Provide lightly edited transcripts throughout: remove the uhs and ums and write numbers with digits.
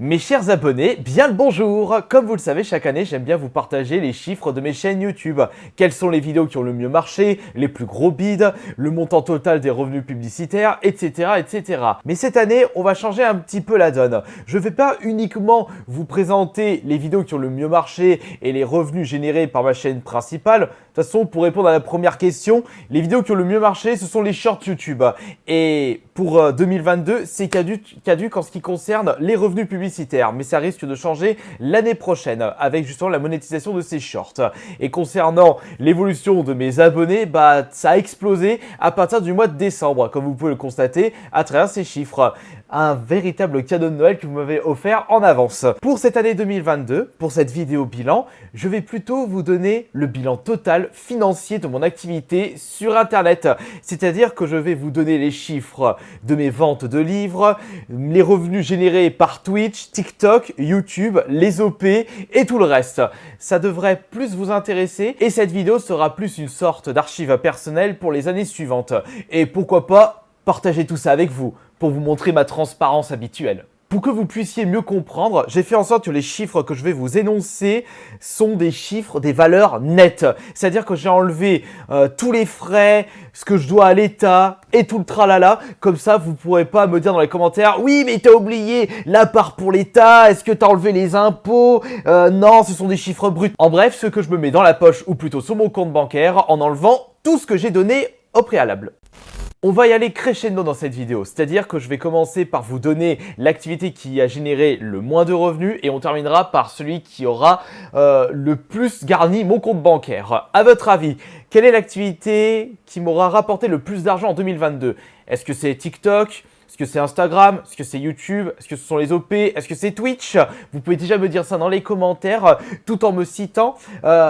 Mes chers abonnés, bien le bonjour! Comme vous le savez, chaque année, j'aime bien vous partager les chiffres de mes chaînes YouTube. Quelles sont les vidéos qui ont le mieux marché, les plus gros bids, le montant total des revenus publicitaires, etc., etc. Mais cette année, on va changer un petit peu la donne. Je ne vais pas uniquement vous présenter les vidéos qui ont le mieux marché et les revenus générés par ma chaîne principale. De toute façon, pour répondre à la première question, les vidéos qui ont le mieux marché, ce sont les shorts YouTube. Et pour 2022, c'est caduc en ce qui concerne les revenus publicitaires. Mais ça risque de changer l'année prochaine avec justement la monétisation de ces shorts. Et concernant l'évolution de mes abonnés, ça a explosé à partir du mois de décembre, comme vous pouvez le constater à travers ces chiffres. Un véritable cadeau de Noël que vous m'avez offert en avance. Pour cette année 2022, pour cette vidéo bilan, je vais plutôt vous donner le bilan total financier de mon activité sur Internet. C'est-à-dire que je vais vous donner les chiffres de mes ventes de livres, les revenus générés par Twitch, TikTok, YouTube, les OP et tout le reste. Ça devrait plus vous intéresser et cette vidéo sera plus une sorte d'archive personnelle pour les années suivantes. Et pourquoi pas partager tout ça avec vous pour vous montrer ma transparence habituelle. Pour que vous puissiez mieux comprendre, j'ai fait en sorte que les chiffres que je vais vous énoncer sont des chiffres, des valeurs nettes. C'est-à-dire que j'ai enlevé tous les frais, ce que je dois à l'État et tout le tralala. Comme ça, vous ne pourrez pas me dire dans les commentaires « Oui, mais t'as oublié la part pour l'État, est-ce que t'as enlevé les impôts Non, ce sont des chiffres bruts. » En bref, ce que je me mets dans la poche ou plutôt sur mon compte bancaire en enlevant tout ce que j'ai donné au préalable. On va y aller crescendo dans cette vidéo, c'est-à-dire que je vais commencer par vous donner l'activité qui a généré le moins de revenus et on terminera par celui qui aura le plus garni mon compte bancaire. À votre avis, quelle est l'activité qui m'aura rapporté le plus d'argent en 2022? Est-ce que c'est TikTok? Est-ce que c'est Instagram? Est-ce que c'est YouTube? Est-ce que ce sont les OP? Est-ce que c'est Twitch? Vous pouvez déjà me dire ça dans les commentaires tout en me citant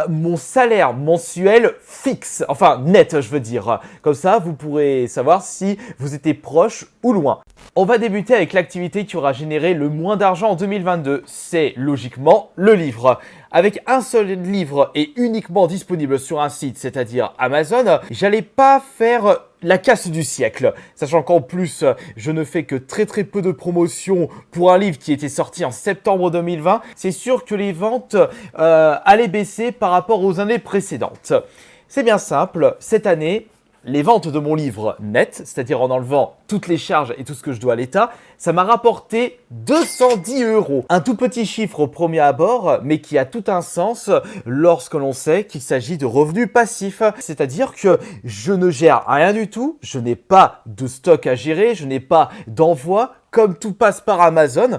mon salaire mensuel fixe, enfin net je veux dire. Comme ça, vous pourrez savoir si vous étiez proche ou loin. On va débuter avec l'activité qui aura généré le moins d'argent en 2022. C'est logiquement le livre. Avec un seul livre et uniquement disponible sur un site, c'est-à-dire Amazon, j'allais pas faire la casse du siècle. Sachant qu'en plus, je ne fais que très peu de promotions pour un livre qui était sorti en septembre 2020. C'est sûr que les ventes allaient baisser par rapport aux années précédentes. C'est bien simple, cette année, les ventes de mon livre net, c'est-à-dire en enlevant toutes les charges et tout ce que je dois à l'État, ça m'a rapporté 210 €. Un tout petit chiffre au premier abord, mais qui a tout un sens lorsque l'on sait qu'il s'agit de revenus passifs. C'est-à-dire que je ne gère rien du tout, je n'ai pas de stock à gérer, je n'ai pas d'envoi. Comme tout passe par Amazon,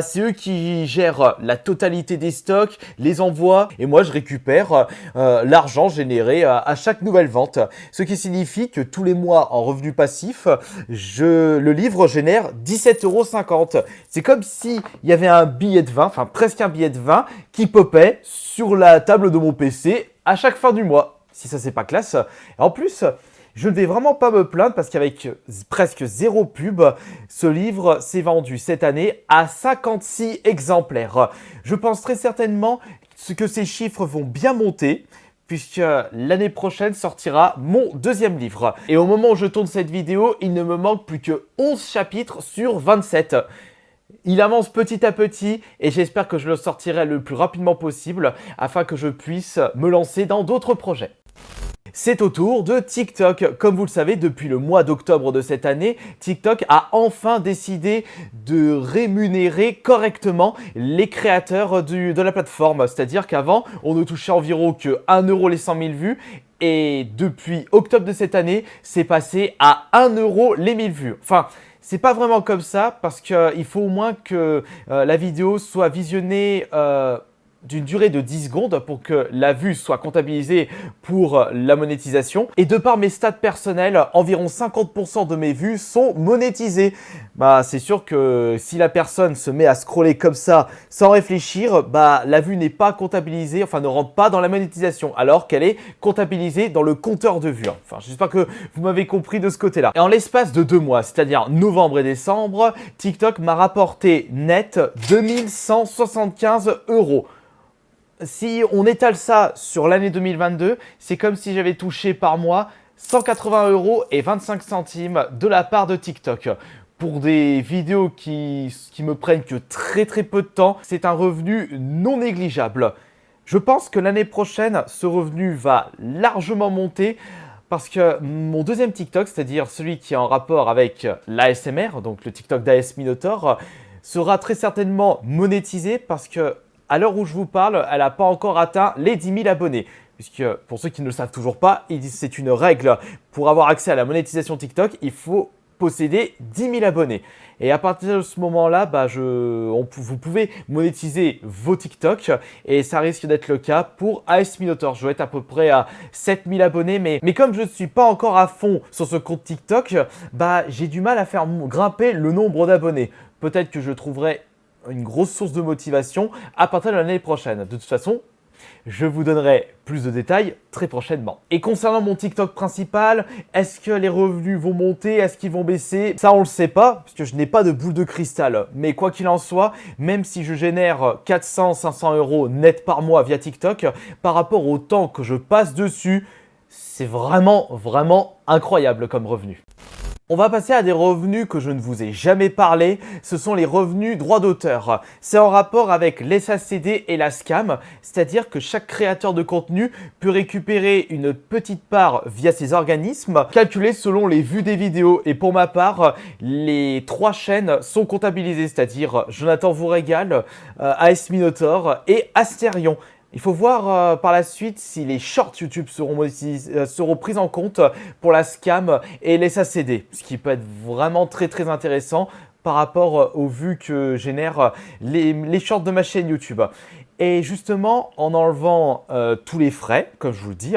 c'est eux qui gèrent la totalité des stocks, les envois et moi je récupère l'argent généré à chaque nouvelle vente. Ce qui signifie que tous les mois en revenus passifs, le livre génère 17,50 €. C'est comme s'il y avait un billet de 20, enfin presque un billet de 20 qui popait sur la table de mon PC à chaque fin du mois. Si ça c'est pas classe. En plus, je ne vais vraiment pas me plaindre parce qu'avec presque zéro pub, ce livre s'est vendu cette année à 56 exemplaires. Je pense très certainement que ces chiffres vont bien monter puisque l'année prochaine sortira mon deuxième livre. Et au moment où je tourne cette vidéo, il ne me manque plus que 11 chapitres sur 27. Il avance petit à petit et j'espère que je le sortirai le plus rapidement possible afin que je puisse me lancer dans d'autres projets. C'est au tour de TikTok. Comme vous le savez, depuis le mois d'octobre de cette année, TikTok a enfin décidé de rémunérer correctement les créateurs de la plateforme. C'est-à-dire qu'avant, on ne touchait environ que 1 € les 100 000 vues. Et depuis octobre de cette année, c'est passé à 1 € les 1000 vues. Enfin, c'est pas vraiment comme ça parce qu'il faut au moins que la vidéo soit visionnée d'une durée de 10 secondes pour que la vue soit comptabilisée pour la monétisation. Et de par mes stats personnels, environ 50% de mes vues sont monétisées. C'est sûr que si la personne se met à scroller comme ça sans réfléchir, la vue n'est pas comptabilisée, enfin ne rentre pas dans la monétisation alors qu'elle est comptabilisée dans le compteur de vues. Enfin, j'espère que vous m'avez compris de ce côté-là. Et en l'espace de 2 mois, c'est-à-dire novembre et décembre, TikTok m'a rapporté net 2175 €. Si on étale ça sur l'année 2022, c'est comme si j'avais touché par mois 180 € et 25 centimes de la part de TikTok. pour des vidéos qui me prennent que très peu de temps, c'est un revenu non négligeable. Je pense que l'année prochaine, ce revenu va largement monter parce que mon deuxième TikTok, c'est-à-dire celui qui est en rapport avec l'ASMR, donc le TikTok d'AS Minotaur, sera très certainement monétisé parce que à l'heure où je vous parle, elle n'a pas encore atteint les 10 000 abonnés. Puisque pour ceux qui ne le savent toujours pas, c'est une règle. Pour avoir accès à la monétisation TikTok, il faut posséder 10 000 abonnés. Et à partir de ce moment-là, vous pouvez monétiser vos TikTok et ça risque d'être le cas pour AS Minotaur. Je dois être à peu près à 7 000 abonnés, mais comme je ne suis pas encore à fond sur ce compte TikTok, j'ai du mal à faire grimper le nombre d'abonnés. Peut-être que je trouverai une grosse source de motivation à partir de l'année prochaine. De toute façon, je vous donnerai plus de détails très prochainement. Et concernant mon TikTok principal, est-ce que les revenus vont monter? Est-ce qu'ils vont baisser? Ça, on le sait pas, puisque je n'ai pas de boule de cristal. Mais quoi qu'il en soit, même si je génère 400-500 € net par mois via TikTok, par rapport au temps que je passe dessus, c'est vraiment incroyable comme revenu. On va passer à des revenus que je ne vous ai jamais parlé, ce sont les revenus droits d'auteur. C'est en rapport avec l'SACD et la SCAM, c'est-à-dire que chaque créateur de contenu peut récupérer une petite part via ces organismes, calculée selon les vues des vidéos. Et pour ma part, les 3 chaînes sont comptabilisées, c'est-à-dire Jonathan vous régale, AS Minotaur et Astérion. Il faut voir par la suite si les shorts YouTube seront pris en compte pour la SCAM et les SACD, ce qui peut être vraiment très intéressant par rapport aux vues que génèrent les shorts de ma chaîne YouTube. Et justement, en enlevant tous les frais, comme je vous le dis,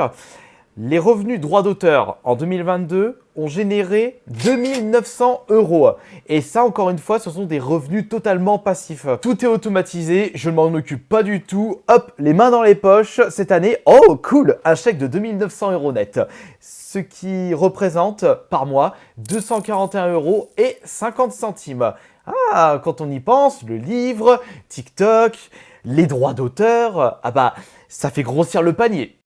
les revenus droits d'auteur en 2022 ont généré 2 900 €. Et ça, encore une fois, ce sont des revenus totalement passifs. Tout est automatisé, je ne m'en occupe pas du tout. Hop, les mains dans les poches. Cette année, oh cool, un chèque de 2 900 € net. Ce qui représente par mois 241,50 €. Ah, quand on y pense, le livre, TikTok, les droits d'auteur, ça fait grossir le panier.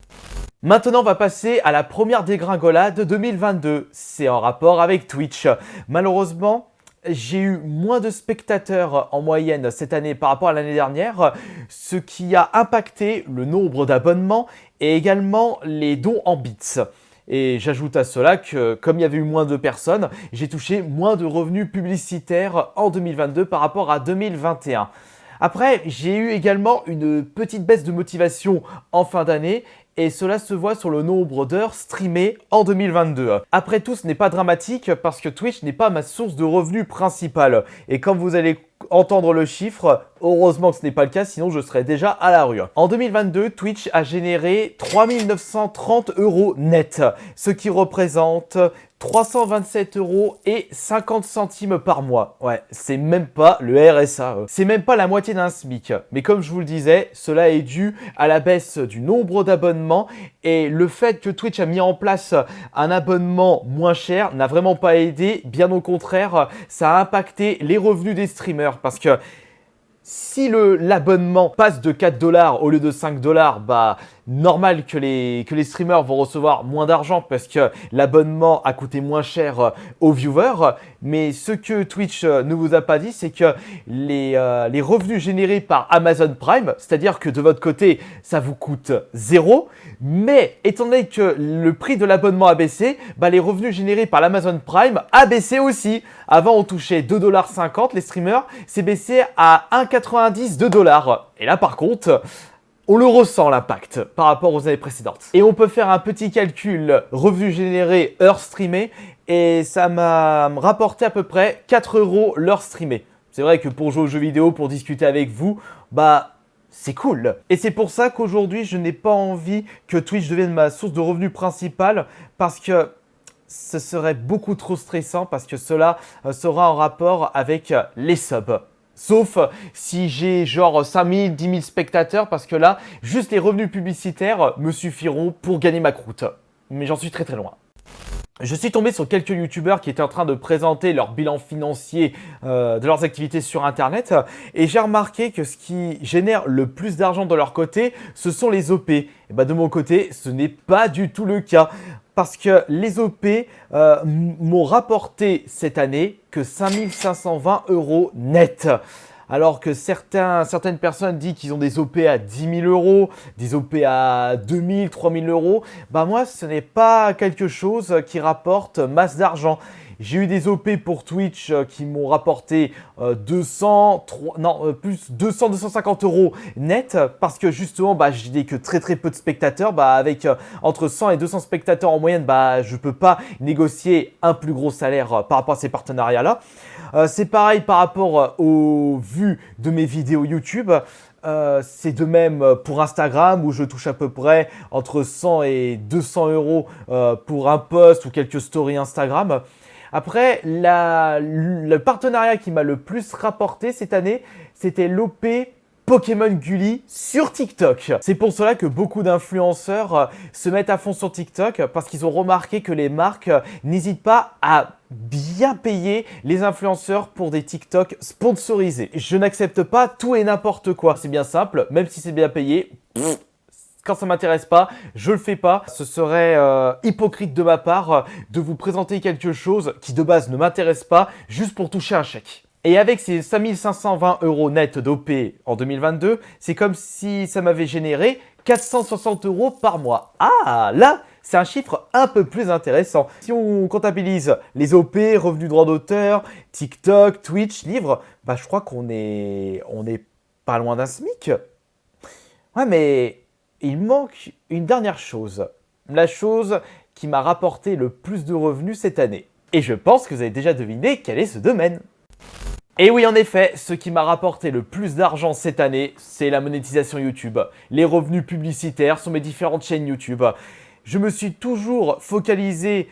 Maintenant, on va passer à la première dégringolade 2022. C'est en rapport avec Twitch. Malheureusement, j'ai eu moins de spectateurs en moyenne cette année par rapport à l'année dernière, ce qui a impacté le nombre d'abonnements et également les dons en bits. Et j'ajoute à cela que, comme il y avait eu moins de personnes, j'ai touché moins de revenus publicitaires en 2022 par rapport à 2021. Après, j'ai eu également une petite baisse de motivation en fin d'année et cela se voit sur le nombre d'heures streamées en 2022. Après tout, ce n'est pas dramatique parce que Twitch n'est pas ma source de revenus principale. Et comme vous allez entendre le chiffre, heureusement que ce n'est pas le cas, sinon je serais déjà à la rue. En 2022, Twitch a généré 3 930 € net, ce qui représente 327,50 € par mois. Ouais, c'est même pas le RSA. C'est même pas la moitié d'un SMIC. Mais comme je vous le disais, cela est dû à la baisse du nombre d'abonnements et le fait que Twitch a mis en place un abonnement moins cher n'a vraiment pas aidé. Bien au contraire, ça a impacté les revenus des streamers parce que si l'abonnement passe de 4 $ au lieu de 5 $, normal que les streamers vont recevoir moins d'argent parce que l'abonnement a coûté moins cher aux viewers. Mais ce que Twitch ne vous a pas dit, c'est que les revenus générés par Amazon Prime, c'est-à-dire que de votre côté, ça vous coûte 0, mais étant donné que le prix de l'abonnement a baissé, les revenus générés par l'Amazon Prime a baissé aussi. Avant, on touchait 2,50 $, les streamers, c'est baissé à 1,90 $. Et là, par contre, on le ressent l'impact par rapport aux années précédentes. Et on peut faire un petit calcul revenu généré, heures streamées, et ça m'a rapporté à peu près 4 € l'heure streamée. C'est vrai que pour jouer aux jeux vidéo, pour discuter avec vous, c'est cool. Et c'est pour ça qu'aujourd'hui, je n'ai pas envie que Twitch devienne ma source de revenus principale, parce que ce serait beaucoup trop stressant, parce que cela sera en rapport avec les subs. Sauf si j'ai genre 5 000, 10 000 spectateurs parce que là, juste les revenus publicitaires me suffiront pour gagner ma croûte. Mais j'en suis très loin. Je suis tombé sur quelques youtubeurs qui étaient en train de présenter leur bilan financier de leurs activités sur internet et j'ai remarqué que ce qui génère le plus d'argent de leur côté, ce sont les OP. Et bah de mon côté, ce n'est pas du tout le cas parce que les OP m'ont rapporté cette année que 5 520 € net. Alors que certaines personnes disent qu'ils ont des OP à 10 000 €, des OP à 2 000, 3 000 €, bah moi ce n'est pas quelque chose qui rapporte masse d'argent. J'ai eu des OP pour Twitch qui m'ont rapporté 250 € net parce que justement bah, je n'ai que très peu de spectateurs. Bah, avec entre 100 et 200 spectateurs en moyenne, bah, je ne peux pas négocier un plus gros salaire par rapport à ces partenariats-là. C'est pareil par rapport aux vues de mes vidéos YouTube. C'est de même pour Instagram où je touche à peu près entre 100 et 200 € pour un post ou quelques stories Instagram. Après, le partenariat qui m'a le plus rapporté cette année, c'était l'OP Pokémon Gully sur TikTok. C'est pour cela que beaucoup d'influenceurs se mettent à fond sur TikTok parce qu'ils ont remarqué que les marques n'hésitent pas à bien payer les influenceurs pour des TikTok sponsorisés. Je n'accepte pas tout et n'importe quoi. C'est bien simple, même si c'est bien payé. Quand ça m'intéresse pas, je le fais pas. Ce serait hypocrite de ma part de vous présenter quelque chose qui de base ne m'intéresse pas juste pour toucher un chèque. Et avec ces 5 520 € net d'OP en 2022, c'est comme si ça m'avait généré 460 € par mois. Ah, là, c'est un chiffre un peu plus intéressant. Si on comptabilise les OP, revenus droits d'auteur, TikTok, Twitch, livres, bah je crois qu'on est pas loin d'un SMIC. Ouais, mais il manque une dernière chose. La chose qui m'a rapporté le plus de revenus cette année. Et je pense que vous avez déjà deviné quel est ce domaine. Et oui, en effet, ce qui m'a rapporté le plus d'argent cette année, c'est la monétisation YouTube. Les revenus publicitaires sur mes différentes chaînes YouTube. Je me suis toujours focalisé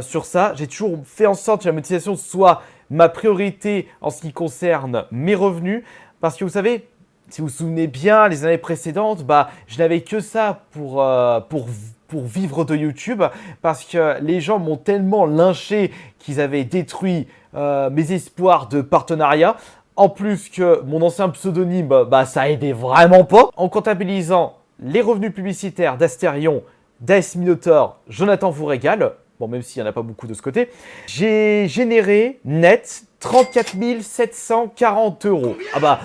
sur ça. J'ai toujours fait en sorte que la monétisation soit ma priorité en ce qui concerne mes revenus. Parce que vous savez, si vous vous souvenez bien, les années précédentes, bah, je n'avais que ça pour vivre de YouTube parce que les gens m'ont tellement lynché qu'ils avaient détruit mes espoirs de partenariat. En plus que mon ancien pseudonyme, bah, ça aidait vraiment pas. En comptabilisant les revenus publicitaires d'Asterion, d'AS Minotaur, Jonathan vous régale, bon même s'il n'y en a pas beaucoup de ce côté, j'ai généré net 34 740 €. Ah bah,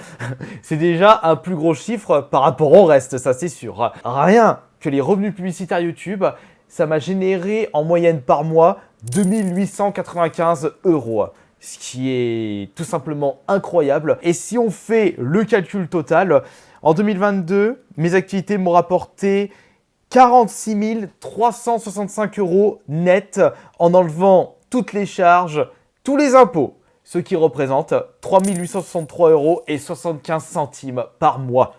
c'est déjà un plus gros chiffre par rapport au reste, ça c'est sûr. Rien que les revenus publicitaires YouTube, ça m'a généré en moyenne par mois 2 895 €. Ce qui est tout simplement incroyable. Et si on fait le calcul total, en 2022, mes activités m'ont rapporté 46 365 € net en enlevant toutes les charges, tous les impôts, ce qui représente 3 863 € et 75 centimes par mois.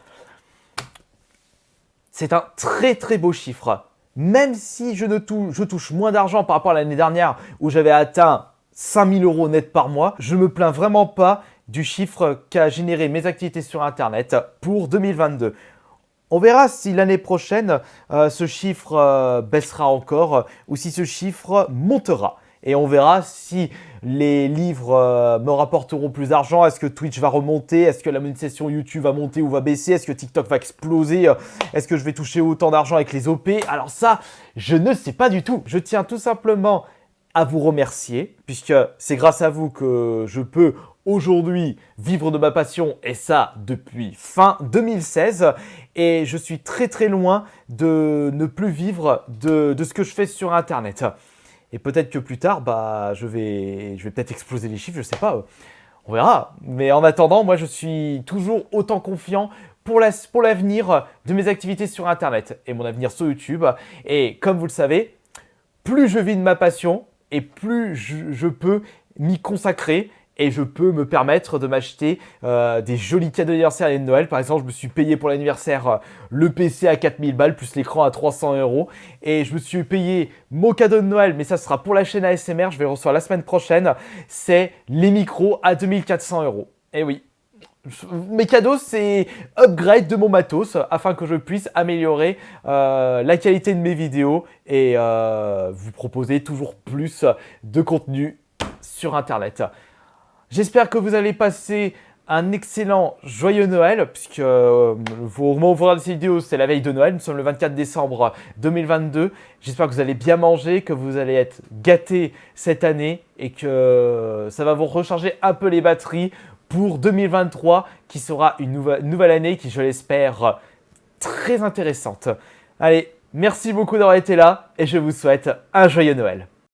C'est un très beau chiffre. Même si je touche moins d'argent par rapport à l'année dernière où j'avais atteint 5 000 € net par mois, je ne me plains vraiment pas du chiffre qu'a généré mes activités sur Internet pour 2022. On verra si l'année prochaine, ce chiffre baissera encore ou si ce chiffre montera. Et on verra si les livres me rapporteront plus d'argent. Est-ce que Twitch va remonter? Est-ce que la monétisation YouTube va monter ou va baisser? Est-ce que TikTok va exploser? Est-ce que je vais toucher autant d'argent avec les OP? Alors ça, je ne sais pas du tout. Je tiens tout simplement à vous remercier puisque c'est grâce à vous que je peux aujourd'hui vivre de ma passion et ça depuis fin 2016 et je suis très loin de ne plus vivre de ce que je fais sur Internet. Et peut-être que plus tard, bah, je vais peut-être exploser les chiffres, je sais pas. On verra. Mais en attendant, moi, je suis toujours autant confiant pour l'avenir de mes activités sur Internet et mon avenir sur YouTube. Et comme vous le savez, plus je vis de ma passion et plus je peux m'y consacrer et je peux me permettre de m'acheter des jolis cadeaux d'anniversaire et de Noël. Par exemple, je me suis payé pour l'anniversaire le PC à 4000 balles plus l'écran à 300 € et je me suis payé mon cadeau de Noël, mais ça sera pour la chaîne ASMR, je vais le recevoir la semaine prochaine, c'est les micros à 2400 €. Et oui, Mes cadeaux, c'est upgrade de mon matos afin que je puisse améliorer la qualité de mes vidéos et vous proposer toujours plus de contenu sur Internet. J'espère que vous allez passer un excellent joyeux Noël, puisque au moment où vous regardez cette vidéo, c'est la veille de Noël. Nous sommes le 24 décembre 2022. J'espère que vous allez bien manger, que vous allez être gâtés cette année et que ça va vous recharger un peu les batteries pour 2023, qui sera une nouvelle année qui, je l'espère, très intéressante. Allez, merci beaucoup d'avoir été là et je vous souhaite un joyeux Noël.